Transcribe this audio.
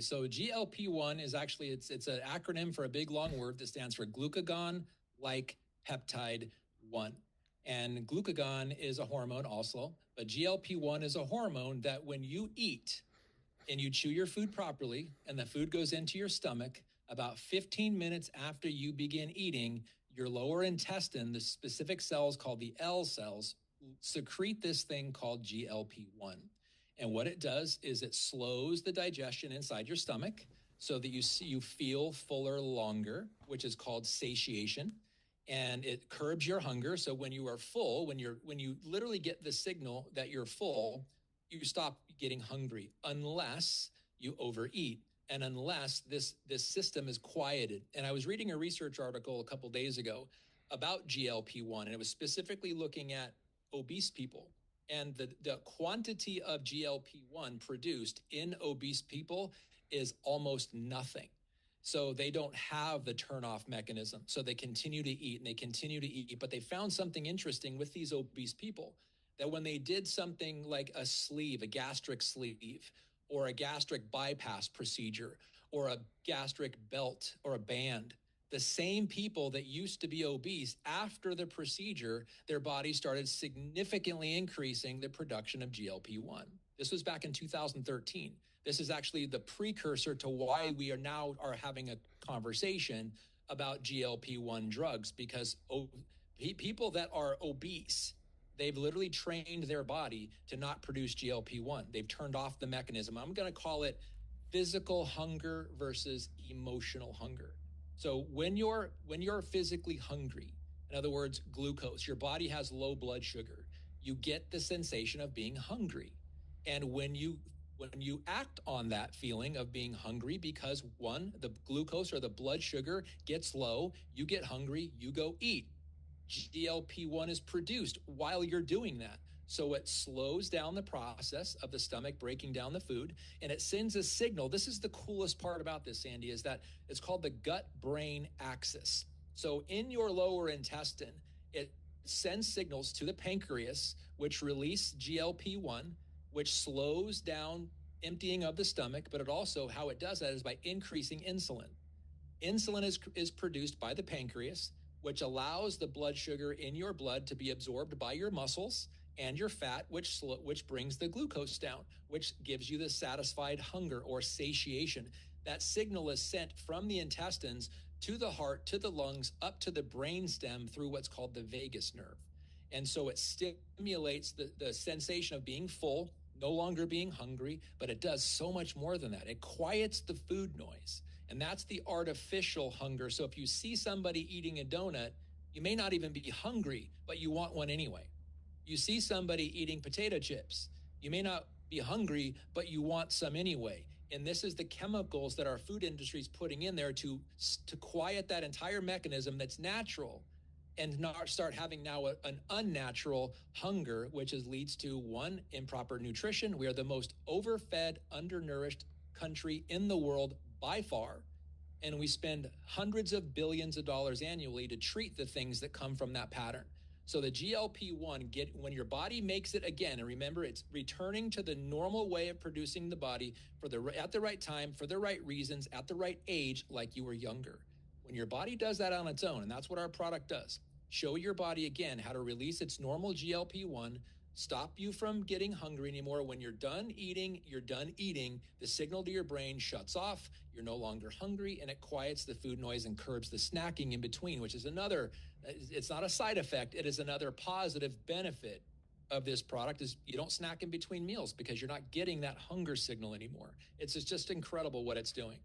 So GLP-1 is actually it's an acronym for a big long word that stands for glucagon like peptide 1. And glucagon is a hormone also, but GLP-1 is a hormone that when you eat and you chew your food properly and the food goes into your stomach, about 15 minutes after you begin eating, your lower intestine, the specific cells called the L cells, secrete this thing called GLP-1. And what it does is it slows the digestion inside your stomach so that you feel fuller longer, which is called satiation. And it curbs your hunger. So when you are full, when you literally get the signal that you're full, you stop getting hungry unless you overeat and unless this system is quieted. And I was reading a research article a couple days ago about GLP-1, and it was specifically looking at obese people. And the quantity of GLP-1 produced in obese people is almost nothing. So they don't have the turnoff mechanism. So they continue to eat and they continue to eat. But they found something interesting with these obese people, that when they did something like a sleeve, a gastric sleeve, or a gastric bypass procedure, or a gastric belt or a band, the same people that used to be obese, after the procedure, their body started significantly increasing the production of GLP-1. This was back in 2013. This is actually the precursor to why we are having a conversation about GLP-1 drugs, because people that are obese, they've literally trained their body to not produce GLP-1. They've turned off the mechanism. I'm going to call it physical hunger versus emotional hunger. So when you're physically hungry, in other words, glucose, your body has low blood sugar, you get the sensation of being hungry. And when you act on that feeling of being hungry, because one, the glucose or the blood sugar gets low, you get hungry, you go eat. GLP-1 is produced while you're doing that. So it slows down the process of the stomach breaking down the food, and it sends a signal. This is the coolest part about this, Sandy, is that it's called the gut-brain axis. So in your lower intestine, it sends signals to the pancreas, which release GLP-1, which slows down emptying of the stomach, but it also, how it does that is by increasing insulin. Insulin is produced by the pancreas, which allows the blood sugar in your blood to be absorbed by your muscles and your fat, which brings the glucose down, which gives you the satisfied hunger or satiation. That signal is sent from the intestines to the heart, to the lungs, up to the brainstem through what's called the vagus nerve. And so it stimulates the sensation of being full, no longer being hungry, but it does so much more than that. It quiets the food noise. And that's the artificial hunger. So if you see somebody eating a donut, you may not even be hungry, but you want one anyway. You see somebody eating potato chips, you may not be hungry, but you want some anyway. And this is the chemicals that our food industry is putting in there to quiet that entire mechanism that's natural, and not start having now an unnatural hunger, leads to one, improper nutrition. We are the most overfed, undernourished country in the world by far. And we spend hundreds of billions of dollars annually to treat the things that come from that pattern. So the GLP-1, when your body makes it again, and remember, it's returning to the normal way of producing the body at the right time, for the right reasons, at the right age, like you were younger. When your body does that on its own, and that's what our product does, show your body again how to release its normal GLP-1, stop you from getting hungry anymore. When you're done eating, the signal to your brain shuts off, you're no longer hungry, and it quiets the food noise and curbs the snacking in between, which is it's not a side effect, it is another positive benefit of this product, is you don't snack in between meals because you're not getting that hunger signal anymore. It's just incredible what it's doing.